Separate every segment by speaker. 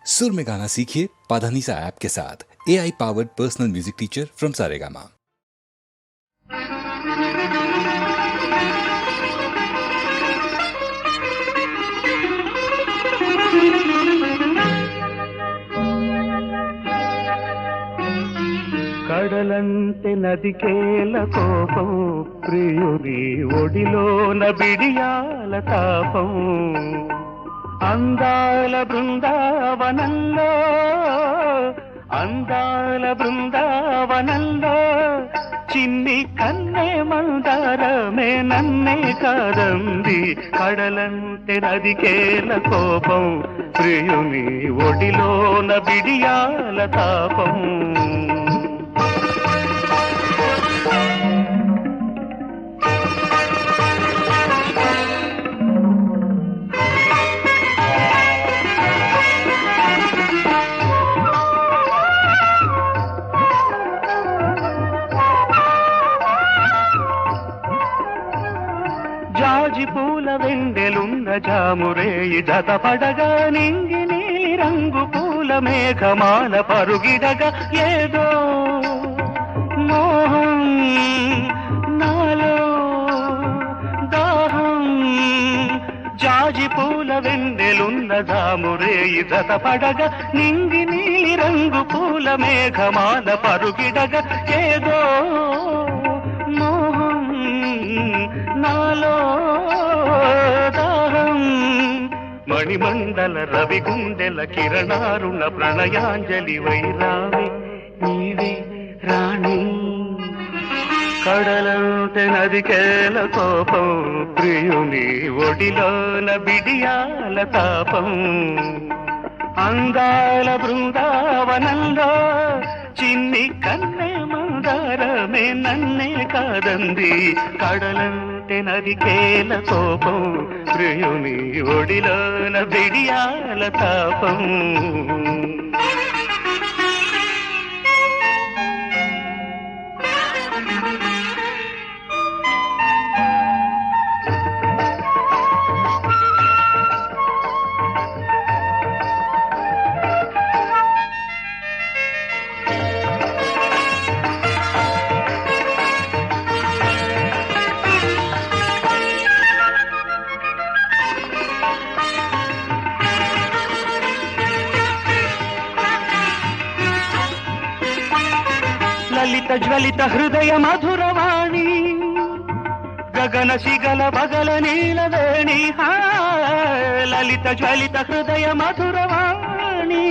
Speaker 1: सुर में गाना सीखिए पाधानीसा ऐप के साथ। AI powered personal music teacher from Saregama.
Speaker 2: కడలంటే నదికేల కోపం, ప్రియుని ఒడిలోన బిడియాల తాపం. అందాల బృందావనంలో, అందాల బృందావనంలో చిన్ని కన్నే మందారమే నన్నే కాదంది. కడలంటే నదికేల కోపం, ప్రియుని ఒడిలోన బిడియాల తాపం. జాజి పూల వెండెలున్న జామురేయి జతపడగా, నింగి నీలి రంగు పూల మేఘమాల పరుగిడగా, ఏదో మోహం నాలో దాహం. జాజి పూల వెండెలున్న జామురేయి జతపడగా, నింగి నీలి రంగు పూల మేఘమాల పరుగిడగా, ఏదో మోహం నాలో దాహం. మణిమండల రవి గుండెల కిరణారుణ ప్రణయాంజలి వైరావి నీవే రాణి. కడలంటే నదికేల కోపం, ప్రియుని ఒడిలోన బిడియాల తాపం. అందాల బృందావనంలో చిన్ని కన్నే మందారమే నన్నే కాదంది. కడలంటే నదికేల కోపం, ప్రియుని ఒడిలోన బిడియాల తాపం. లలిత జ్వలిత హృదయ మధురవాణి, గగన శిగల బగల నీలవేణి. లలిత జ్వలిత హృదయ మధురవాణి,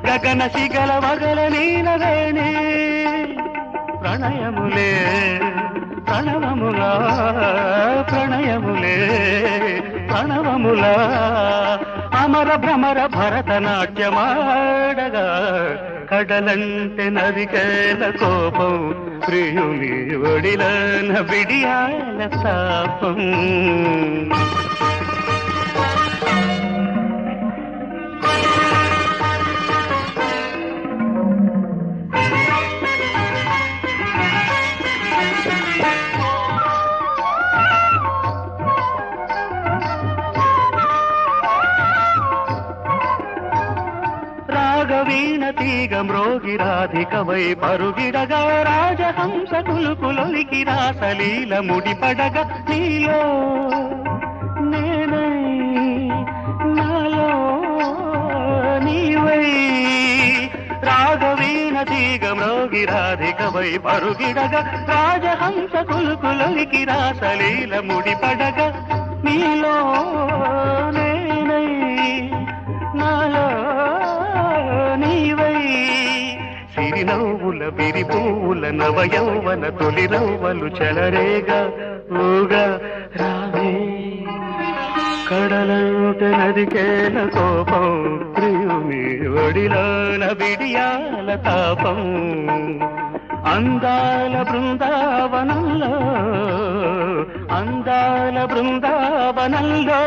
Speaker 2: గగన శిగల బగల నీలవేణి. ప్రణయములే ప్రణవములా, ప్రణయములే ప్రణవములా. అమర భ్రమర భరతనాట్యమాడగా, కడలంటే నదికేల కోపం, ప్రియుని ఒడిలోన బిడియాల తాపం. వీణ తీగ మ్రోగి రాధికవై పరుగిడగా, రాజహంస కులుకులొలికి రాసలీల ముడిపడగా, నీలో నేనై నాలో నీవై. రాగవీణ తీగ మ్రోగి రాధికవై పరుగిడగా, రాజహంస కులుకులొలికి రాసలీల ముడిపడగా, నీలో నేనై నాలో నీవై. సిరినవ్వుల విరిపూల నవయౌవన తొలి నవ్వలు చెలరేగా, ఊగా రావే. కడలంటే నదికేల కోపం, ప్రియుని ఒడిలోన బిడియాల తాపం. అందాల బృందావనంలో, అందాల బృందావనంలో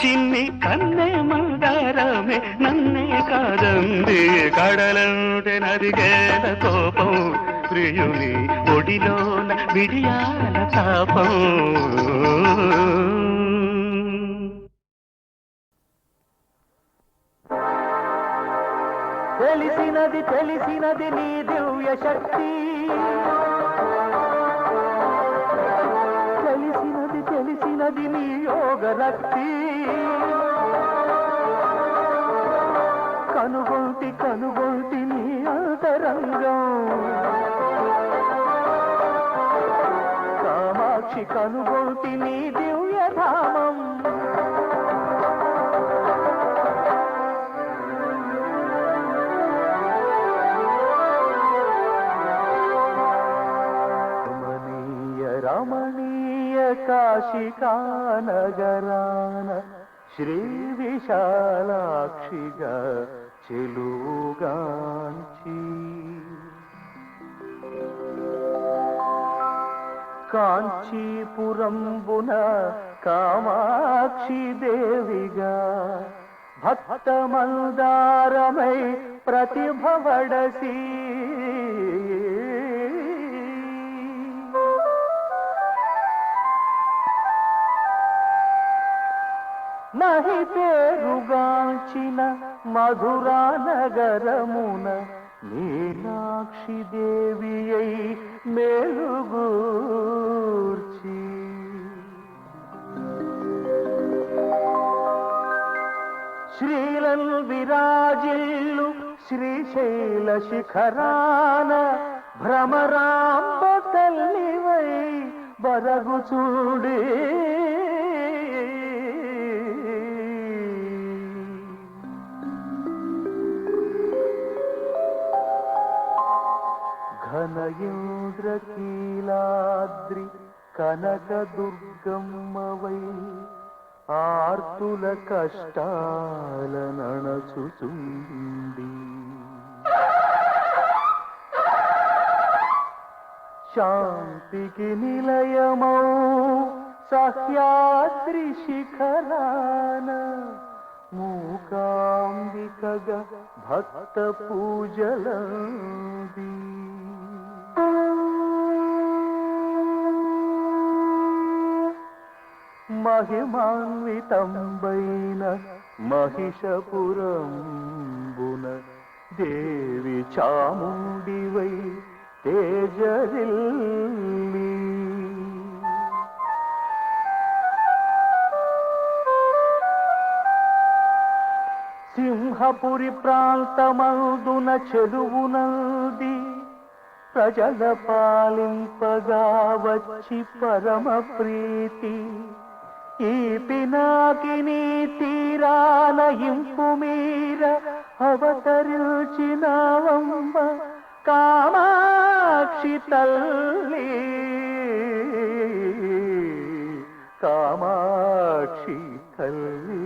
Speaker 2: చిన్ని కన్నే మందారమే నన్నే కాదంది. కడలంటే నదికేల కోపం, ప్రియుని ఒడిలోన బిడియాల తాపం. తెలిసినది తెలిసినది నీ దివ్య శక్తి, తెలిసినది తెలిసినది నీ యోగ రక్తి, కనుగొంటి కనుగొంటి నీ అంతరంగం, కామాక్షి కనుగొంటి నీ దివ్యధామం. రమణీయ కాశికా నగరాన శ్రీ విశాలాక్షిగా చెలుగాంచి, కాంచీపురంబున కామాక్షి దేవిగా భక్త మందారమై ప్రతిభవడసి, మహి పేరుగాంచిన మధురా నగరమున మీనాక్షి దేవి అయి మేలుగూర్చి, శ్రీలల్ విరాజిల్లు శ్రీశైల శిఖరాన భ్రమరాంబ తల్లివై బరగుచూడే, ఘనయోద్రకీలాద్రి కనక దుర్గమ్మవై ఆర్తుల కష్టాల నణచుచుండి, శాంతికి నిలయమౌ సహ్యాద్రి శిఖరాన మూకాంబికగా భక్త పూజలంది, మహిమాన్వితంబైన మహిషపురంబున దేవి చాముండివై తేజరిల్లి, సింహపురి ప్రాంతమందున చెలువునంది ప్రజల పాలింపగా వచ్చి పరమ ప్రీతి, ఈ పినాకిని తీరాన ఇంపు మీర అవతరించినవమ్మ కామాక్షి తల్లి, కామాక్షి తల్లి.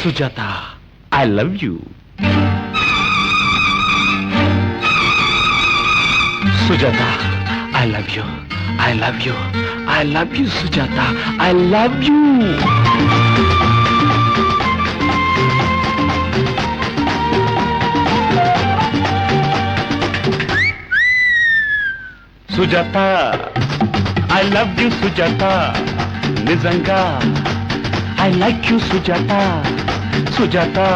Speaker 3: Sujata, I love you. Sujata, I love you. I love you. I love you, Sujata. I love you. Sujata, I love you, Sujata. Nizanga, I like you, Sujata. Sujata,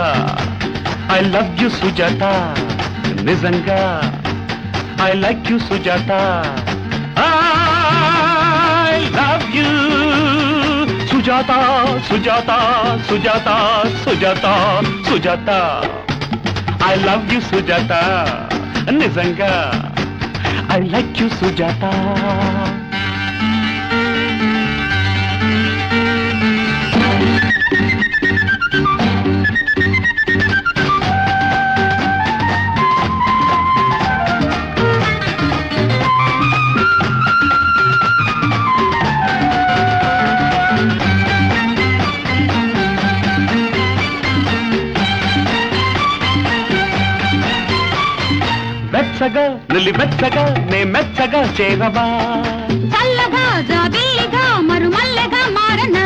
Speaker 3: I love you, Sujata. Nizanga, I like you, Sujata. I love you, Sujata, Sujata, Sujata, Sujata, Sujata. I love you, Sujata. Nizanga, I like you, Sujata. మెచ్చగా నిలి మెచ్చగా నే మెచ్చగా చేరవా,
Speaker 4: చల్లగా జాబిల్లిగా మరుమల్లగా మారనా,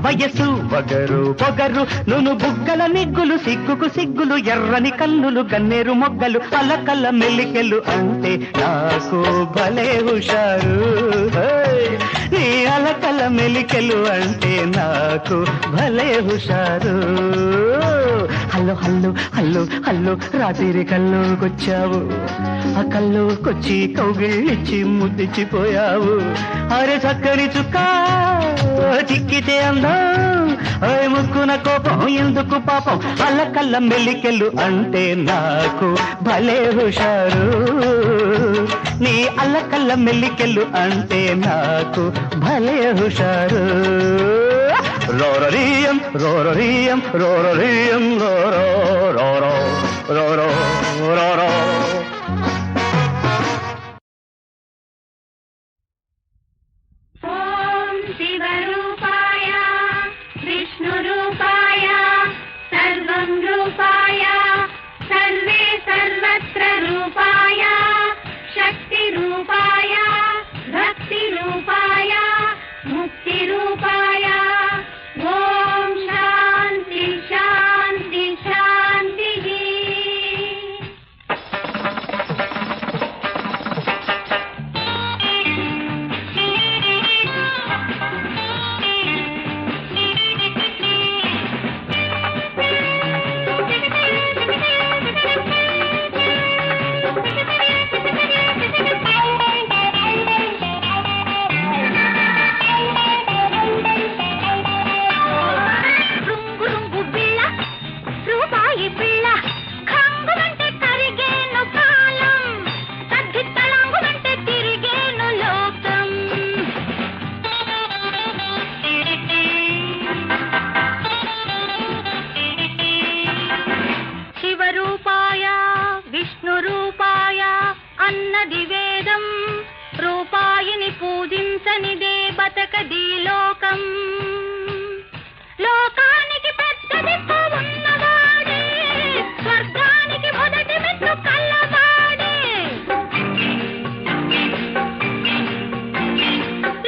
Speaker 2: వయసు వగరు పొగరు నును బుగ్గల నిగ్గులు సిగ్గుకు సిగ్గులు ఎర్రని కన్నులు గన్నేరు మొగ్గలు అలకల మెల్లికెళ్ళు అంటే నాకు భలే హుషారు నీ అలకల మెలికెలు అంటే నాకు భలే హుషారు హల్లో హల్లో హల్లో హల్లో రాత్రి కల్లోకొచ్చావు ఆ కల్లోకొచ్చి కౌగిళ్ళిచ్చి ముద్దిచ్చిపోయావు అరే చక్కని చుక్క చిక్కితే అందం అరే ముక్కున కోపం ఎందుకు పాపం అల్లకల్ల మెల్లికెళ్ళు అంటే నాకు భలే హుషారు నీ అల్లకల్ల మెల్లికెళ్ళు అంటే నాకు భలే హుషారు రోరరీయం రోరరీయం రోరరీయం రోరో రోరో రోరో రోరో
Speaker 4: ఓం శివరూపాయ విష్ణురూపాయ సర్వం రూపాయ సర్వే సర్వత్ర రూపాయ శక్తి రూపాయ భక్తి రూపాయ ముక్తి రూపాయ ఓం శాంతి శాంతి శాంతి అన్నది వేదం రూపాయిని పూజించనిదే బతకది లోకం లోకానికి పెద్ద దిక్కు ఉన్నవాడే స్వర్గానికి మొదటి మెట్టు కల్లవాడే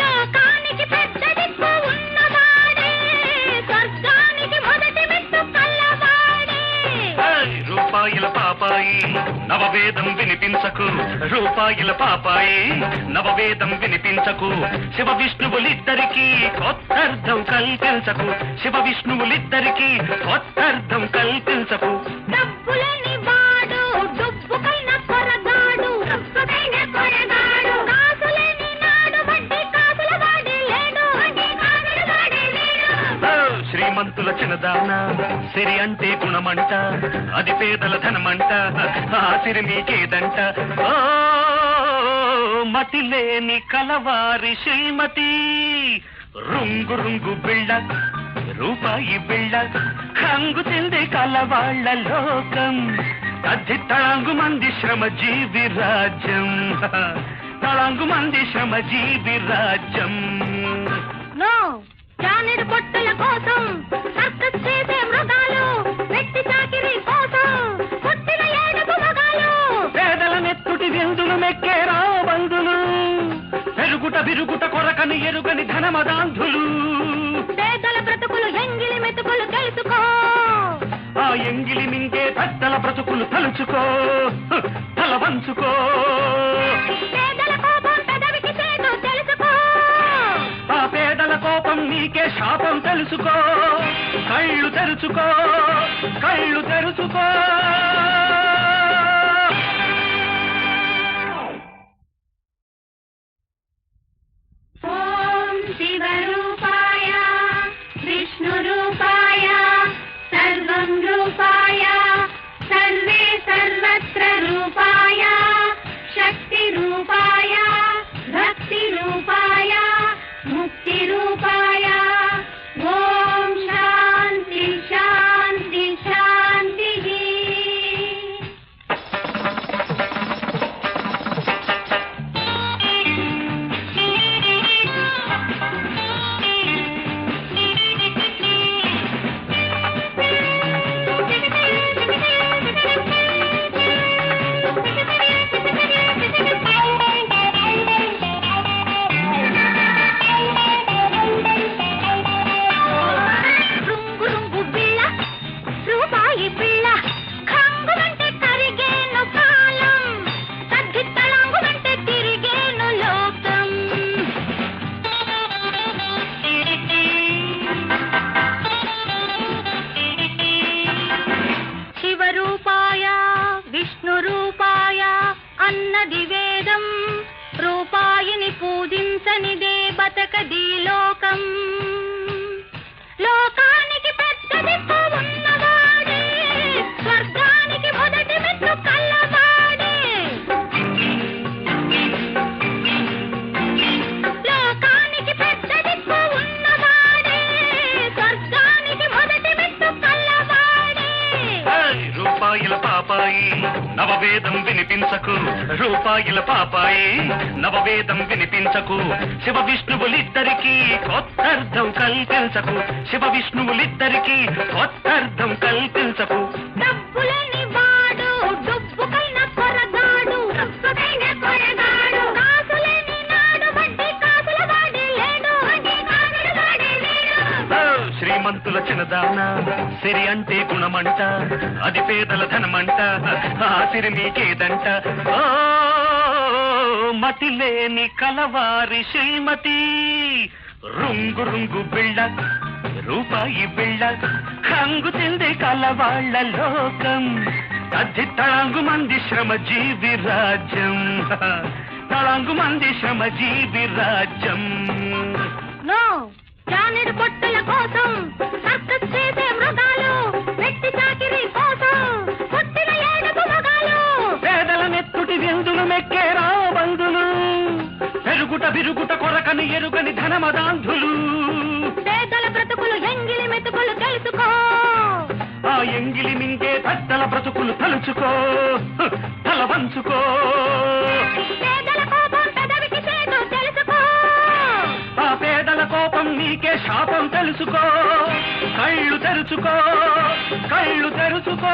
Speaker 4: లోకానికి పెద్ద దిక్కు ఉన్నవాడే స్వర్గానికి మొదటి మెట్టు కల్లవాడే
Speaker 3: రూపాయల పాపాయి నవవేదం వినిపించకు రూపాయల పాపాయి నవవేదం వినిపించకు శివ విష్ణువులిద్దరికీ కొత్తర్థం కల్పించకు శివ విష్ణువులిద్దరికీ కొత్తర్థం కల్పించకు
Speaker 4: డబ్బులని వాడు డుబ్బుకైన కొరగాడు డబ్బుకైన కొరగాడు కాసులేని నాడు వడ్డీ కాసుల వాడే లేడు వడ్డీ కాసుల వాడే లేడు
Speaker 3: శ్రీమంతుల చిన్నదాన సిరి అంటే గుణమంట అది పేదల ధనమంట ఆ సిరి మీకేదంట ఓ మతి లేని కలవారి శ్రీమతి రుంగు రుంగు బిళ్ళ రూపాయి బిళ్ళ కంగు తింది కలవాళ్ళ లోకం అది తళంగు మంది శ్రమజీవి రాజ్యం తళంగు మంది శ్రమజీవి రాజ్యం
Speaker 4: నో జానెడు పొట్టుల కోసం సర్కస్ చేసే మృగాలు వెట్టి చాకిరీ కోసం పుట్టిన ఏడుపు మగాలు
Speaker 3: పేదల నెత్తుటి విందులు మెక్కేరా బంధులు పెరుగుట విరుగుట కొరకని ఎరుగని ధనమదాంధులు
Speaker 4: పేదల బ్రతుకులు ఎంగిలి మెతుకులు తెలుసుకో
Speaker 3: ఆ ఎంగిలి మింగే పెద్దల బ్రతుకులు తలుచుకో తల వంచుకో
Speaker 4: పేదల కోపం పెదవికి చేదు తెలుసుకో
Speaker 3: ఆ పేదల కోపం నీకే శాపం తెలుసుకో కళ్ళు తెరుచుకో కళ్ళు తెరుచుకో
Speaker 4: ఓం శివరూపాయ విష్ణురూపాయ సర్వం రూపాయ సర్వే సర్వత్ర రూపాయ శక్తి రూపాయ భక్తి రూపాయ ముక్తి రూపాయ ఓం శాంతి శాంతి శాంతి
Speaker 3: రూపాయల పాపాయి నవవేదం వినిపించకు రూపాయల పాపాయి నవవేదం వినిపించకు శివ విష్ణువులిద్దరికీ కొత్తర్థం కల్పించకు శివ విష్ణువులిద్దరికీ కొత్తర్థం కల్పించకు
Speaker 4: డబ్బులేని వాడు డబ్బుకైన కొరగాడు డబ్బుకైన కొరగాడు కాసులేని నాడు వడ్డీ కాసుల వాడే లేడు వడ్డీ కాసుల వాడే లేడు
Speaker 3: శ్రీమంతుల చిన్నదాన సిరి అంటే గుణమంట అది పేదల ధనమంట ఆ సిరి నీకేదంట ఓ మతి లేని కలవారి శ్రీమతి రుంగు రుంగు బిళ్ళ రూపాయి బిళ్ళ హంగు తింది కలవాళ్ల లోకం అది తళంగు మంది శ్రమ జీవి రాజ్యం తళంగు మంది శ్రమ జీవి రాజ్యం
Speaker 4: నో జానెడు పొట్టుల కోసం సర్కస్ చేసే మృగాలు వెట్టి చాకిరీ కోసం పుట్టిన ఏడుపు మగాలు
Speaker 3: పేదల నెత్తుటి విందులు మెక్కేరా బంధులు పెరుగుట విరుగుట కొరకని ఎరుగని ధనమదాంధులు
Speaker 4: పేదల బ్రతుకులు ఎంగిలి మెతుకులు తెలుసుకో
Speaker 3: ఆ ఎంగిలి మింగే పెద్దల బ్రతుకులు తలుచుకో తల వంచుకో
Speaker 4: పేదల కోపం పెదవికి చేదు తెలుసుకో
Speaker 3: ఆ పేదల కోపం నీకే శాపం తెలుసుకో కళ్ళు తెరుచుకో కళ్ళు తెరుచుకో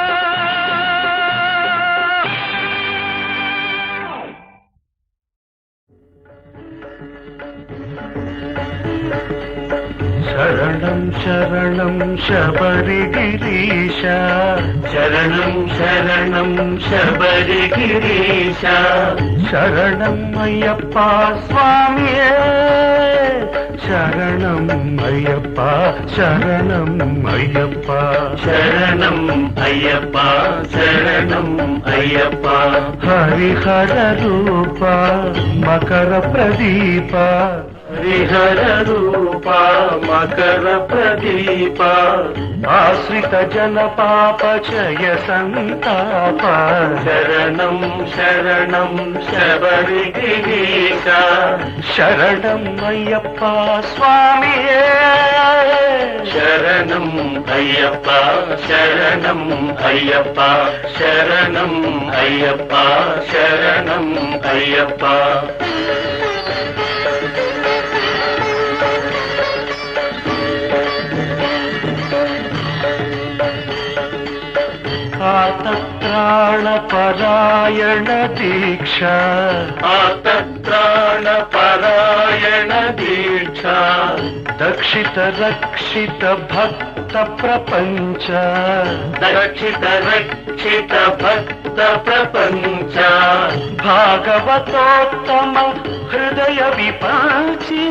Speaker 2: శరణం శరణం శబరిగిరీశ శరణం శరణం శబరిగిరీశ శరణం అయ్యప్ప స్వామియే శరణం అయ్యప్ప శరణం అయ్యప్ప శరణం అయ్యప్ప శరణం అయ్యప్ప హరిహర రూప మకర ప్రదీప హరిహర రూప మకర ప్రదీప ఆశ్రిత జన పాప జయ సంతాప శరణం శరణం శబరిగిరీశ శరణం అయ్యప్ప స్వామియే శరణం అయ్యప్ప శరణం అయ్యప్ప శరణం అయ్యప్ప శరణం అయ్యప్ప ఆతత్రాణపరాయణ దీక్ష ఆతత్రాణపరాయణ దీక్ష దక్షిత రక్షిత భక్త ప్రపంచ దక్షిత రక్షిత భక్త ప్రపంచ భాగవతోత్తమ హృదయ విపాచి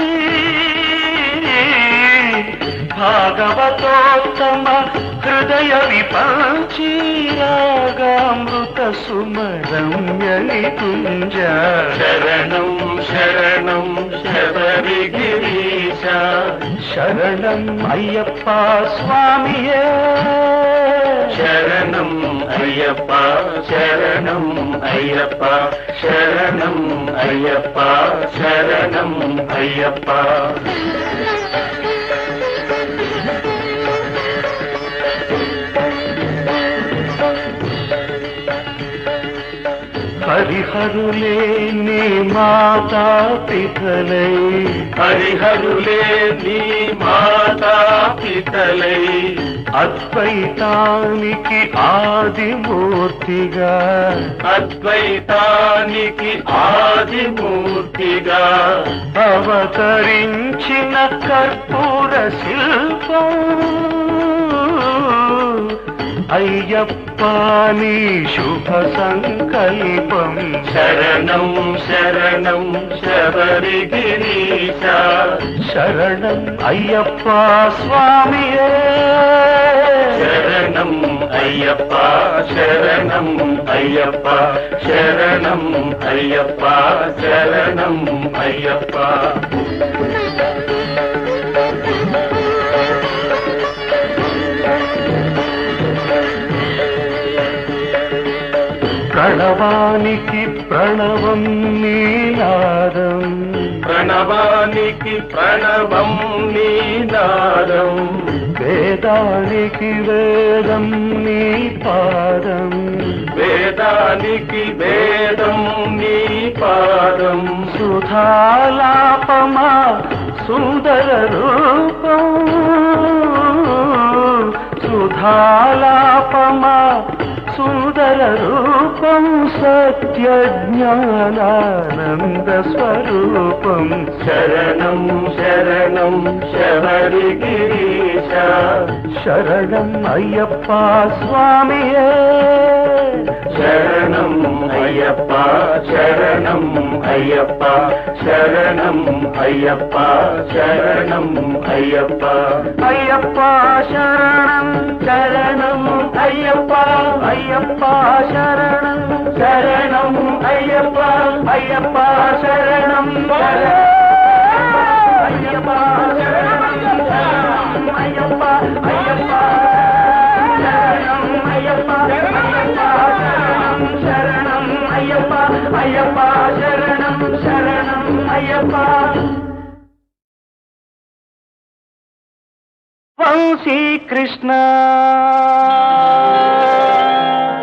Speaker 2: భాగవతోత్తమ హృదయ విపాచి రాగామృత సుమరమ్య నికుంజ శరణం శరణం శబరిగిరీశ శరణం అయ్యప్ప స్వామియే శరణం అయ్యప్ప శరణం అయ్యప్ప శరణం అయ్యప్ప శరణం అయ్యప్ప హరిహరులే నీ మాతా పితలై హరిహరులే నీ మాతా పితలై అద్వైతానికి ఆదిమూర్తిగా అద్వైతానికి ఆదిమూర్తిగా అవతరించిన కర్పూర శిల్పం అయ్యప్ప నీ శుభ సంకల్పం శరణం శరణం శబరిగిరీశ శరణం అయ్యప్ప స్వామియే శరణం అయ్యప్ప శరణం అయ్యప్ప శరణం అయ్యప్ప శరణం అయ్యప్ప ప్రణవానికి ప్రణవం నీనాదం ప్రణవానికి ప్రణవం నీనాదం వేద వేదానికి వేదం నీ పాదం, వేదానికి వేదం నీ పాదం. సుధాలాపమా సుందర రూపం, సుధాలాపమా సుందర రూపం. సత్య జ్ఞానానంద స్వరూపం. శరణం శరణం శబరి గిరీశ, శరణం అయ్యప్ప స్వామియే. శరణం అయ్యప్ప శరణం అయ్యప్ప శరణం అయ్యప్ప శరణం అయ్యప్ప. అయ్యప్ప శరణం శరణం అయ్యప్ప, అయ్యప్ప శరణం శరణం అయ్యప్ప, అయ్యప్ప శరణం అయ్యప్ప శరణం అయ్యప్ప, అయ్యప్ప శరణం అయ్యప్ప, శరణం అయ్యప్ప, అయ్యప్ప శరణం శరణం అయ్యప్ప. వంశీ కృష్ణ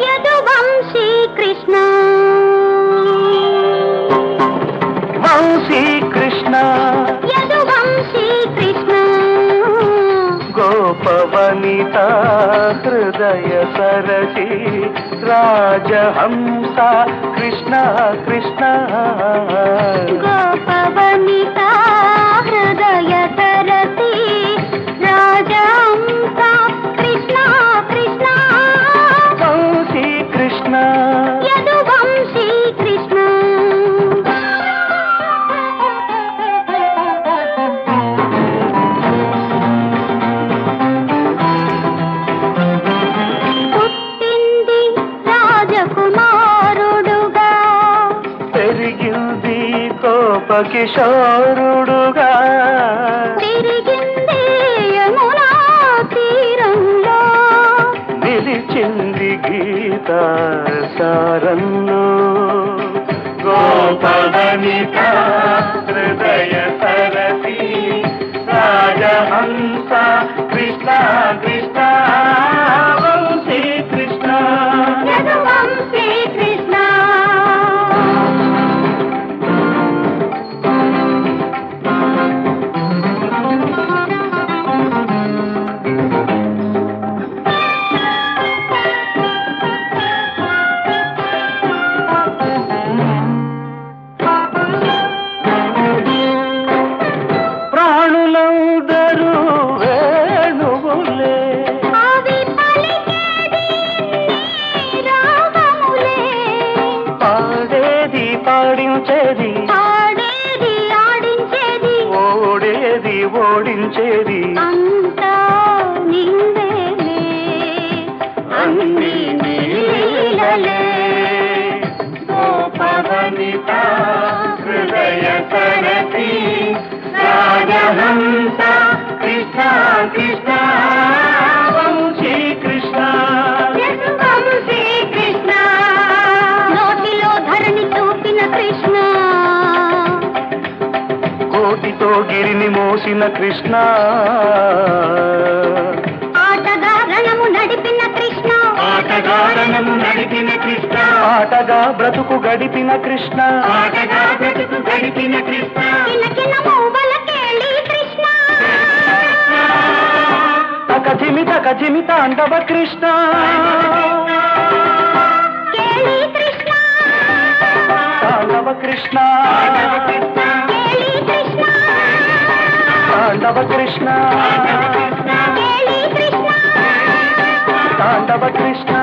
Speaker 4: యదువంశీ కృష్ణ,
Speaker 2: వంశీ కృష్ణ
Speaker 4: యదువంశీ కృష్ణ.
Speaker 2: గోపవనిత హృదయ సరసి రాజహంస కృష్ణ కృష్ణ.
Speaker 4: గోపవనిత హృదయ సరసి రాజహంస కృష్ణ కృష్ణ.
Speaker 2: వంశీ కృష్ణ
Speaker 4: యదువంశీ కృష్ణ. పుట్టింది రాజకుమారుడుగా,
Speaker 2: పెరిగింది కోపకిశోరుడుగా.
Speaker 4: తిరిగింది యమునా తీరంలో,
Speaker 2: నిలిచింది గీత సారన్ను. గోపవనిత హృదయ సరసి రాజహంస కృష్ణ కృష్ణ. వంశీ కృష్ణ
Speaker 4: యదువంశీ కృష్ణ.
Speaker 2: ప్రాణులందరూ వేణువులే,
Speaker 4: అవి పలికేది రాగములే,
Speaker 2: పాడేది పాడించేది,
Speaker 4: ఆడేది ఆడించేది,
Speaker 2: ఓడేది ఓడించేది.
Speaker 4: అంతా నీవేలే, అన్నీ నీలీలలే.
Speaker 2: గోపవనిత హృదయ సరసి రాజహంస కృష్ణ కృష్ణ. వంశీ కృష్ణ
Speaker 4: యదువంశీ కృష్ణ. నోటిలో ధరణి చూపిన కృష్ణ,
Speaker 2: కోటితో గిరిని మోసిన కృష్ణ.
Speaker 4: ఆటగా రణము నడిపిన కృష్ణ,
Speaker 2: ఆటగా రణము నడిపిన కృష్ణ. ఆటగా బ్రతుకు గడిపిన కృష్ణ, ఆటగా బ్రతుకు గడిపిన కృష్ణ.
Speaker 4: కిలకిల మూవలకేళి కృష్ణ.
Speaker 2: తకజిమి తాండవ కృష్ణ.
Speaker 4: కేళి కృష్ణ,
Speaker 2: తాండవ కృష్ణ,
Speaker 4: కేళి కృష్ణ,
Speaker 2: తాండవ కృష్ణ,
Speaker 4: కేళి కృష్ణ.
Speaker 2: తాండవ కృష్ణ.